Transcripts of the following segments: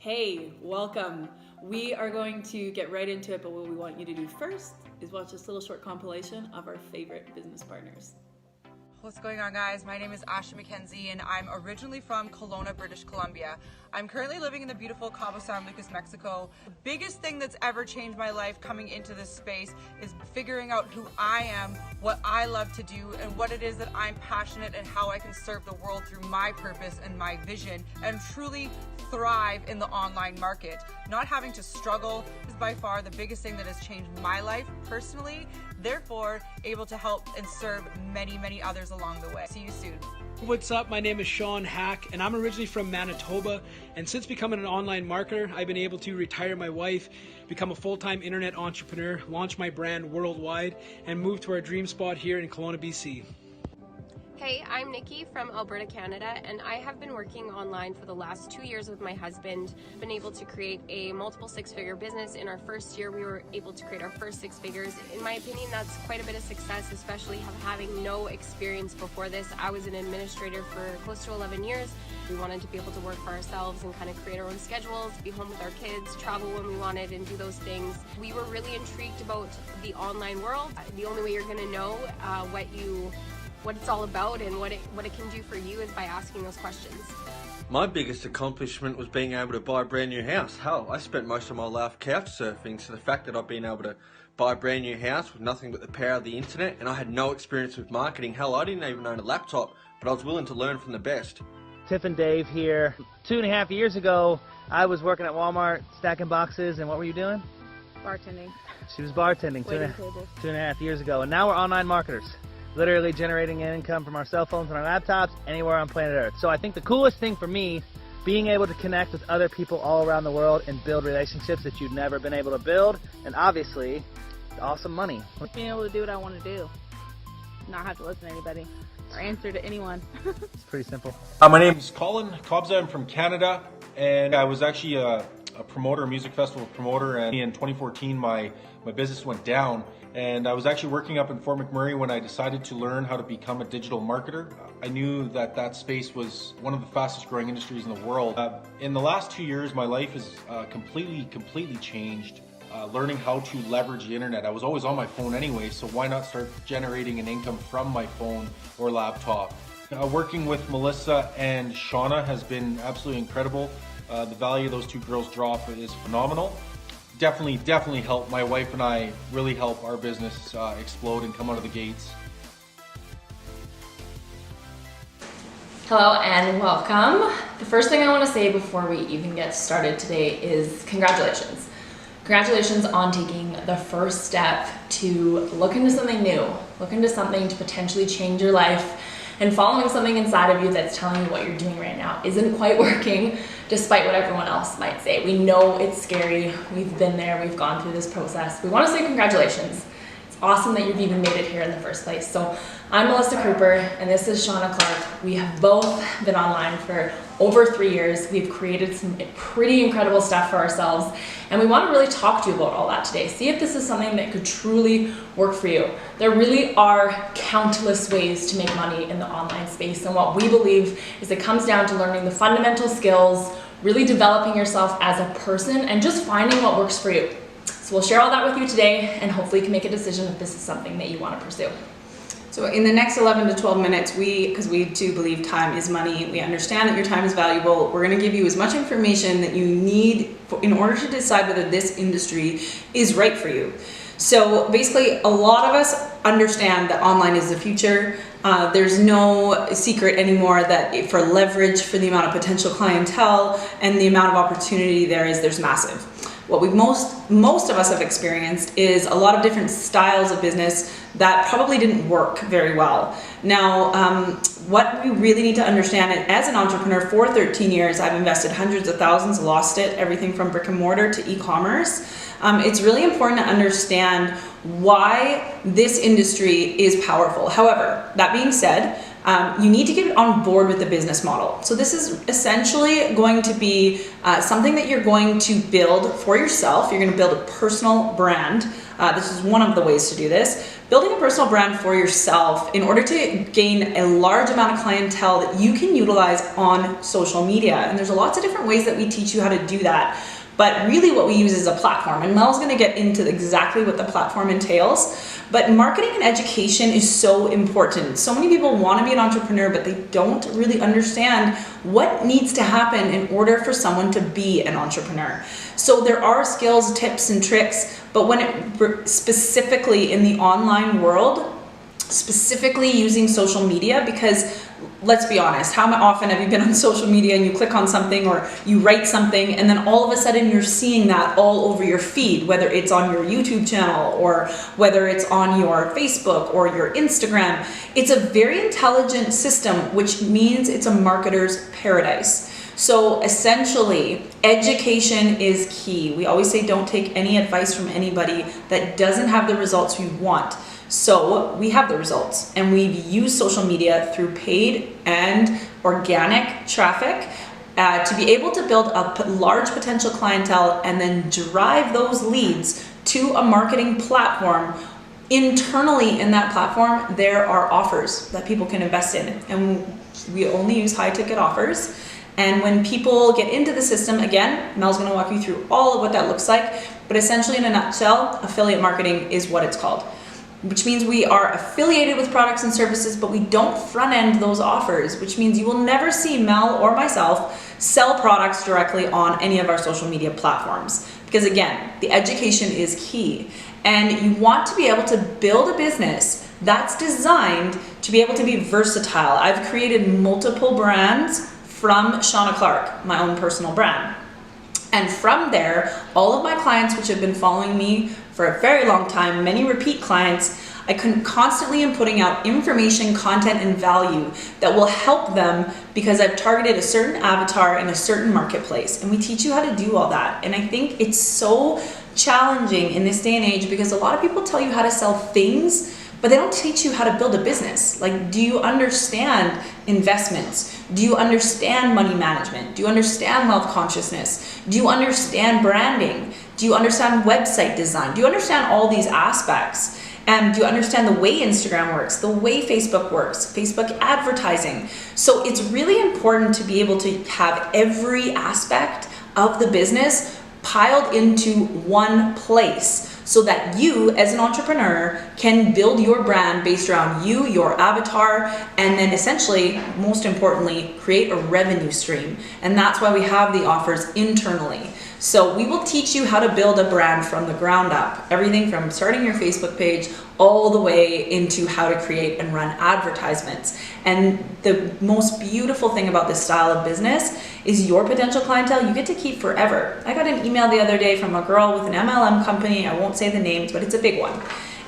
Hey, welcome. We are going to get right into it, but what we want you to do first is watch this little short compilation of our favorite business partners. What's going on, guys? My name is Asha McKenzie and I'm originally from Kelowna, British Columbia. I'm currently living in the beautiful Cabo San Lucas, Mexico. The biggest thing that's ever changed my life coming into this space is figuring out who I am, what I love to do, and what it is that I'm passionate and how I can serve the world through my purpose and my vision and truly thrive in the online market. Not having to struggle is by far the biggest thing that has changed my life personally, therefore able to help and serve many, many others along the way. See you soon. What's up? My name is Sean Hack and I'm originally from Manitoba, and since becoming an online marketer, I've been able to retire my wife, become a full-time internet entrepreneur, launch my brand worldwide, and move to our dream spot here in Kelowna, BC. Hey, I'm Nikki from Alberta, Canada, and I have been working online for the last 2 years with my husband. Been able to create a multiple six-figure business. In our first year, we were able to create our first six figures. In my opinion, that's quite a bit of success, especially having no experience before this. I was an administrator for close to 11 years. We wanted to be able to work for ourselves and kind of create our own schedules, be home with our kids, travel when we wanted, and do those things. We were really intrigued about the online world. The only way you're going to know what it's all about and what it can do for you is by asking those questions. My biggest accomplishment was being able to buy a brand new house. Hell, I spent most of my life couch surfing, so the fact that I've been able to buy a brand new house with nothing but the power of the internet, and I had no experience with marketing. Hell, I didn't even own a laptop, but I was willing to learn from the best. Tiff and Dave here. 2.5 years ago, I was working at Walmart stacking boxes, and what were you doing? Bartending. She was bartending Waiting tables. 2.5 years ago, and now we're online marketers. Literally generating income from our cell phones and our laptops anywhere on planet Earth. So I think the coolest thing for me, being able to connect with other people all around the world and build relationships that you've never been able to build, and obviously, awesome money. Being able to do what I want to do. Not have to listen to anybody or answer to anyone. It's pretty simple. My name is Colin Cobbs. I'm from Canada, and I was actually a promoter, a music festival promoter, and in 2014 my business went down, and I was actually working up in Fort McMurray when I decided to learn how to become a digital marketer. I knew that space was one of the fastest growing industries in the world. In the last 2 years, my life has completely changed. Learning how to leverage the internet. I was always on my phone anyway, so why not start generating an income from my phone or laptop? Working with Melissa and Shauna has been absolutely incredible. The value of those two girls drop is phenomenal. Definitely help my wife and I really help our business explode and come out of the gates. Hello and welcome. The first thing I want to say before we even get started today is congratulations. Congratulations on taking the first step to look into something new, look into something to potentially change your life, and following something inside of you that's telling you what you're doing right now isn't quite working, despite what everyone else might say. We know it's scary. We've been there. We've gone through this process. We want to say congratulations. It's awesome that you've even made it here in the first place. So I'm Melissa Kruper, and this is Shauna Clark. We have both been online for over 3 years. We've created some pretty incredible stuff for ourselves, and we want to really talk to you about all that today. See if this is something that could truly work for you. There really are countless ways to make money in the online space, and what we believe is it comes down to learning the fundamental skills, really developing yourself as a person, and just finding what works for you. So we'll share all that with you today, and hopefully you can make a decision if this is something that you want to pursue. So in the next 11 to 12 minutes, because we do believe time is money, we understand that your time is valuable. We're going to give you as much information that you need in order to decide whether this industry is right for you. So basically, a lot of us understand that online is the future. There's no secret anymore that for leverage, for the amount of potential clientele and the amount of opportunity there's massive. What most of us have experienced is a lot of different styles of business that probably didn't work very well. Now, what we really need to understand is, as an entrepreneur for 13 years, I've invested hundreds of thousands, lost it, everything from brick and mortar to e-commerce. It's really important to understand why this industry is powerful. However, that being said, you need to get on board with the business model. So this is essentially going to be something that you're going to build for yourself. You're going to build a personal brand. This is one of the ways to do this. building a personal brand for yourself in order to gain a large amount of clientele that you can utilize on social media. And there's lots of different ways that we teach you how to do that. But really what we use is a platform, and Mel's gonna get into exactly what the platform entails. But marketing and education is so important. So many people wanna be an entrepreneur, but they don't really understand what needs to happen in order for someone to be an entrepreneur. So there are skills, tips, and tricks, but when it specifically in the online world, specifically using social media, because let's be honest, how often have you been on social media and you click on something or you write something and then all of a sudden you're seeing that all over your feed, whether it's on your YouTube channel or whether it's on your Facebook or your Instagram. It's a very intelligent system, which means it's a marketer's paradise. So essentially, education is key. We always say don't take any advice from anybody that doesn't have the results you want. So we have the results, and we've used social media through paid and organic traffic to be able to build a large potential clientele and then drive those leads to a marketing platform. Internally in that platform, there are offers that people can invest in, and we only use high ticket offers. And when people get into the system, again, Mel's gonna walk you through all of what that looks like, but essentially in a nutshell, affiliate marketing is what it's called, which means we are affiliated with products and services, but we don't front end those offers, which means you will never see Mel or myself sell products directly on any of our social media platforms. Because again, the education is key. And you want to be able to build a business that's designed to be able to be versatile. I've created multiple brands from Shauna Clark, my own personal brand. And from there, all of my clients, which have been following me for a very long time, many repeat clients, I constantly am putting out information, content, and value that will help them because I've targeted a certain avatar in a certain marketplace. And we teach you how to do all that. And I think it's so challenging in this day and age because a lot of people tell you how to sell things, but they don't teach you how to build a business. Like, do you understand investments? Do you understand money management? Do you understand wealth consciousness? Do you understand branding? Do you understand website design? Do you understand all these aspects? And do you understand the way Instagram works, the way Facebook works, Facebook advertising? So it's really important to be able to have every aspect of the business piled into one place, so that you as an entrepreneur can build your brand based around you, your avatar, and then essentially, most importantly, create a revenue stream. And that's why we have the offers internally. So we will teach you how to build a brand from the ground up. Everything from starting your Facebook page all the way into how to create and run advertisements. And the most beautiful thing about this style of business is your potential clientele you get to keep forever. I got an email the other day from a girl with an MLM company. I won't say the names, but it's a big one.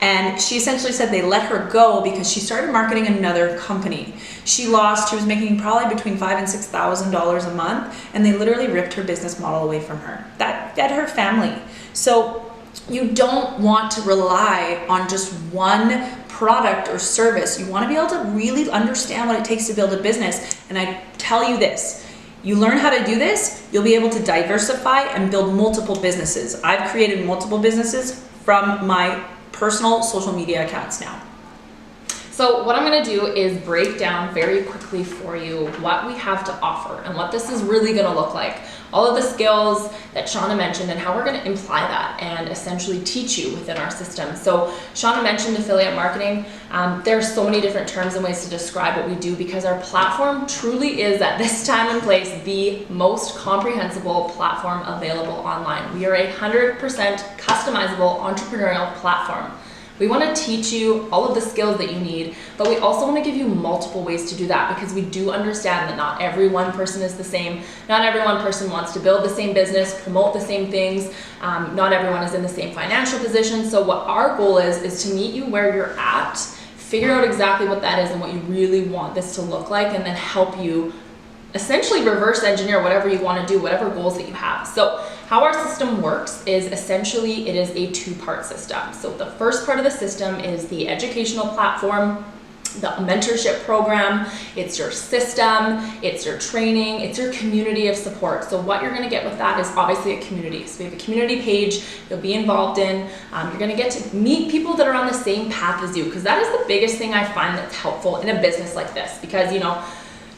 And she essentially said they let her go because she started marketing another company. She was making probably between $5,000 and $6,000 a month, and they literally ripped her business model away from her. That fed her family. So you don't want to rely on just one product or service. You want to be able to really understand what it takes to build a business. And I tell you this, you learn how to do this, you'll be able to diversify and build multiple businesses. I've created multiple businesses from my personal social media accounts now. So what I'm going to do is break down very quickly for you what we have to offer and what this is really going to look like. All of the skills that Shauna mentioned and how we're going to imply that and essentially teach you within our system. So Shauna mentioned affiliate marketing. There are so many different terms and ways to describe what we do because our platform truly is at this time and place the most comprehensible platform available online. We are 100% customizable entrepreneurial platform. We want to teach you all of the skills that you need, but we also want to give you multiple ways to do that because we do understand that not every one person is the same. Not every one person wants to build the same business, promote the same things. Not everyone is in the same financial position. So what our goal is to meet you where you're at, figure out exactly what that is and what you really want this to look like, and then help you essentially reverse engineer whatever you want to do, whatever goals that you have. So how our system works is essentially it is a two-part system. So the first part of the system is the educational platform. the mentorship program, it's your system, it's your training, it's your community of support. So what you're gonna get with that is obviously a community. So we have a community page you'll be involved in. You're gonna get to meet people that are on the same path as you, because that is the biggest thing I find that's helpful in a business like this. Because, you know,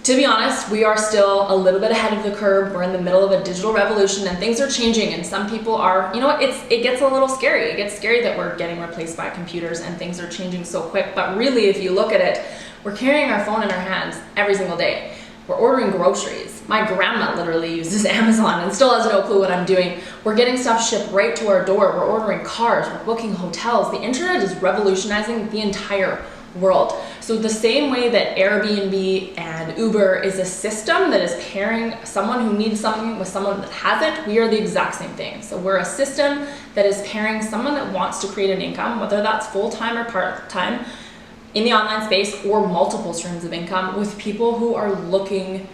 to be honest, we are still a little bit ahead of the curve. We're in the middle of a digital revolution and things are changing, and some people are, you know, it gets a little scary. It gets scary that we're getting replaced by computers and things are changing so quick. But really, if you look at it, we're carrying our phone in our hands every single day. We're ordering groceries. My grandma literally uses Amazon and still has no clue what I'm doing. We're getting stuff shipped right to our door. We're ordering cars, we're booking hotels. The internet is revolutionizing the entire world. So the same way that Airbnb and Uber is a system that is pairing someone who needs something with someone that hasn't, we are the exact same thing. So we're a system that is pairing someone that wants to create an income, whether that's full-time or part-time, in the online space, or multiple streams of income, with people who are looking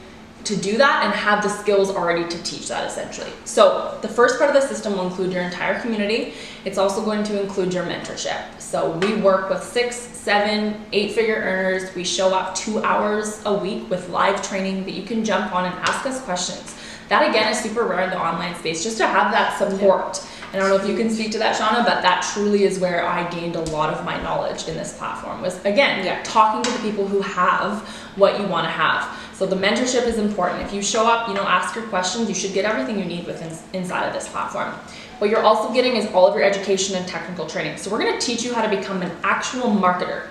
to do that and have the skills already to teach that, essentially. So the first part of the system will include your entire community. It's also going to include your mentorship. So we work with 6, 7, 8-figure earners. We show up 2 hours a week with live training that you can jump on and ask us questions. That again is super rare in the online space, just to have that support. And I don't know if you can speak to that, Shauna, but that truly is where I gained a lot of my knowledge in this platform, was again, talking to the people who have what you want to have. So the mentorship is important. If you show up, you know, ask your questions, you should get everything you need inside of this platform. What you're also getting is all of your education and technical training. So we're going to teach you how to become an actual marketer.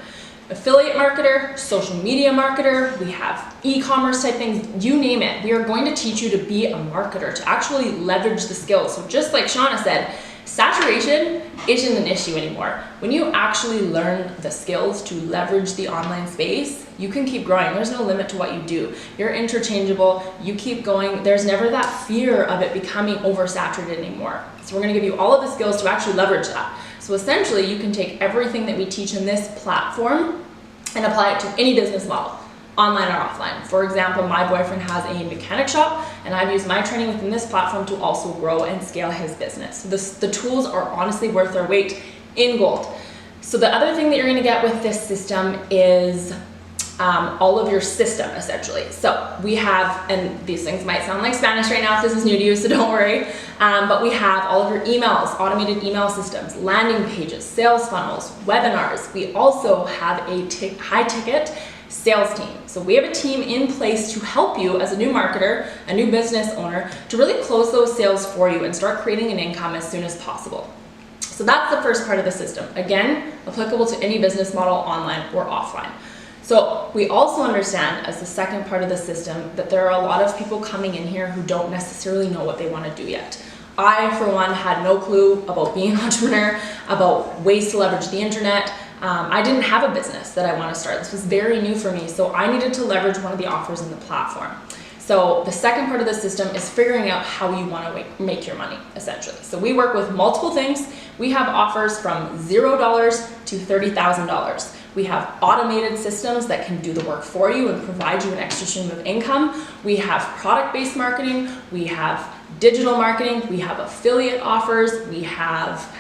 Affiliate marketer, social media marketer, we have e-commerce type things, you name it. We are going to teach you to be a marketer, to actually leverage the skills. So just like Shauna said, saturation isn't an issue anymore. When you actually learn the skills to leverage the online space, you can keep growing. There's no limit to what you do. You're interchangeable, you keep going. There's never that fear of it becoming oversaturated anymore. So we're gonna give you all of the skills to actually leverage that. So essentially, you can take everything that we teach in this platform and apply it to any business model, online or offline. For example, my boyfriend has a mechanic shop, and I've used my training within this platform to also grow and scale his business. The tools are honestly worth their weight in gold. So the other thing that you're gonna get with this system is all of your system, essentially. So we have, and these things might sound like Spanish right now if this is new to you, so don't worry, but we have all of your emails, automated email systems, landing pages, sales funnels, webinars. We also have a high ticket sales team. So we have a team in place to help you as a new marketer, a new business owner, to really close those sales for you and start creating an income as soon as possible. So that's the first part of the system. Again, applicable to any business model, online or offline. So we also understand, as the second part of the system, that there are a lot of people coming in here who don't necessarily know what they want to do yet. I, for one, had no clue about being an entrepreneur, about ways to leverage the internet. I didn't have a business that I want to start. This was very new for me, so I needed to leverage one of the offers in the platform. So the second part of the system is figuring out how you want to make your money, essentially. So we work with multiple things. We have offers from $0 to $30,000. We have automated systems that can do the work for you and provide you an extra stream of income. We have product-based marketing. We have digital marketing. We have affiliate offers. We have,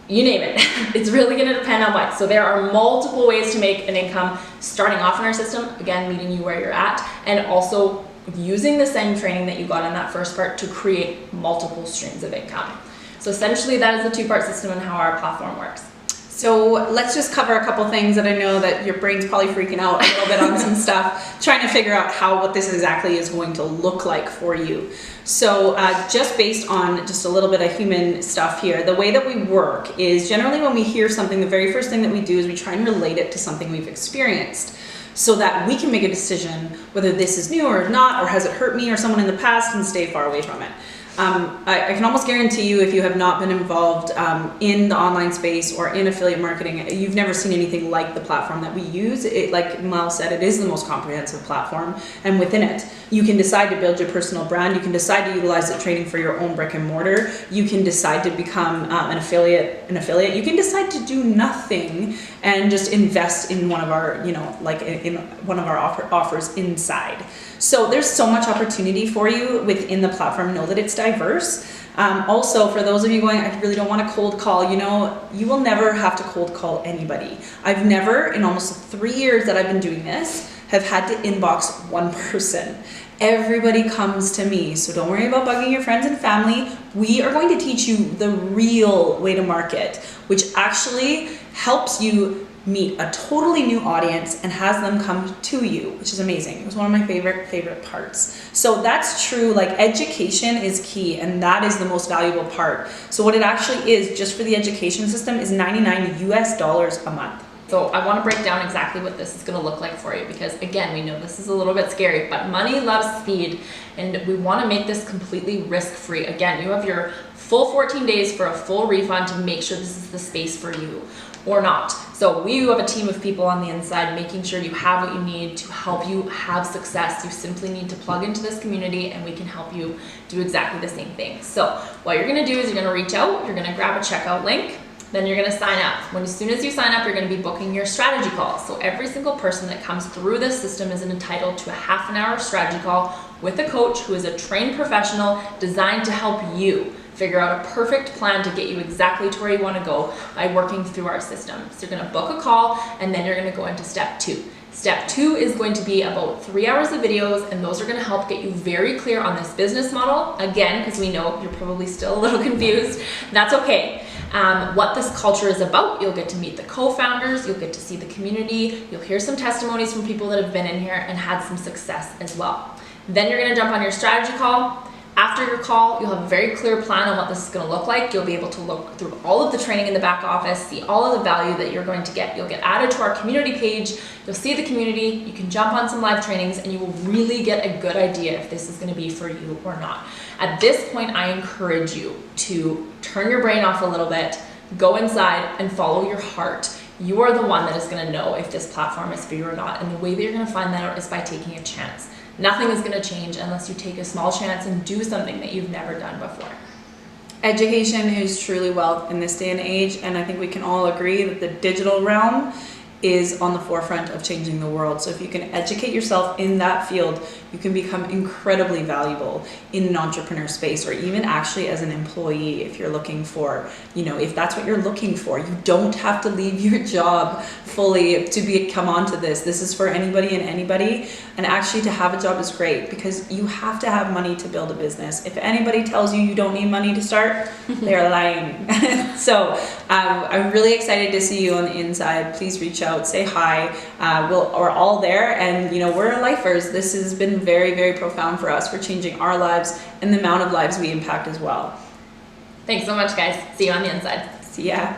you name it. It's really going to depend on what. So there are multiple ways to make an income starting off in our system, again, meeting you where you're at, and also using the same training that you got in that first part to create multiple streams of income. So essentially that is the two-part system and how our platform works. So let's just cover a couple things that I know that your brain's probably freaking out a little bit on some stuff, trying to figure out what this exactly is going to look like for you. So just based on just a little bit of human stuff here, the way that we work is generally when we hear something, the very first thing that we do is we try and relate it to something we've experienced, so that we can make a decision whether this is new or not, or has it hurt me or someone in the past, and stay far away from it. I can almost guarantee you, if you have not been involved in the online space or in affiliate marketing, you've never seen anything like the platform that we use. It, like Miles said, it is the most comprehensive platform, and within it, you can decide to build your personal brand. You can decide to utilize the training for your own brick and mortar. You can decide to become an affiliate. You can decide to do nothing and just invest in one of our, like in in one of our offers inside. So there's so much opportunity for you within the platform. Know that it's diverse. Also, for those of you going, I really don't want to cold call, you will never have to cold call anybody. I've never, in almost 3 years that I've been doing this, have had to inbox one person. Everybody comes to me, so don't worry about bugging your friends and family. We are going to teach you the real way to market, which actually helps you meet a totally new audience and has them come to you, which is amazing. It was one of my favorite parts. So that's true, like education is key, and that is the most valuable part. So what it actually is, just for the education system, is $99 US a month. So I want to break down exactly what this is going to look like for you, because again, we know this is a little bit scary, but money loves speed, and we want to make this completely risk-free. Again, you have your full 14 days for a full refund to make sure this is the space for you or not. So we have a team of people on the inside making sure you have what you need to help you have success. You simply need to plug into this community and we can help you do exactly the same thing. So what you're going to do is you're going to reach out, you're going to grab a checkout link, then you're going to sign up. As soon as you sign up, you're going to be booking your strategy call. So every single person that comes through this system is entitled to a half-an-hour strategy call with a coach who is a trained professional designed to help you figure out a perfect plan to get you exactly to where you want to go by working through our system. So you're going to book a call, and then you're going to go into step 2. Step 2 is going to be about 3 hours of videos, and those are going to help get you very clear on this business model. Again, because we know you're probably still a little confused. That's okay. What this culture is about. You'll get to meet the co-founders, you'll get to see the community, you'll hear some testimonies from people that have been in here and had some success as well. Then you're going to jump on your strategy call. After your call, you'll have a very clear plan on what this is going to look like. You'll be able to look through all of the training in the back office, see all of the value that you're going to get. You'll get added to our community page. You'll see the community. You can jump on some live trainings, and you will really get a good idea if this is going to be for you or not. At this point, I encourage you to turn your brain off a little bit, go inside and follow your heart. You are the one that is going to know if this platform is for you or not. And the way that you're going to find that out is by taking a chance. Nothing is going to change unless you take a small chance and do something that you've never done before. Education is truly wealth in this day and age, and I think we can all agree that the digital realm is on the forefront of changing the world. So if you can educate yourself in that field, you can become incredibly valuable in an entrepreneur space, or even actually as an employee if you're looking for, if that's what you're looking for. You don't have to leave your job fully to come onto this. This is for anybody and anybody. And actually to have a job is great because you have to have money to build a business. If anybody tells you you don't need money to start, they're lying. So I'm really excited to see you on the inside. Please reach out, say hi. We're all there, and we're lifers. This has been very, very profound for us. We're changing our lives and the amount of lives we impact as well. Thanks so much, guys. See you on the inside. See ya.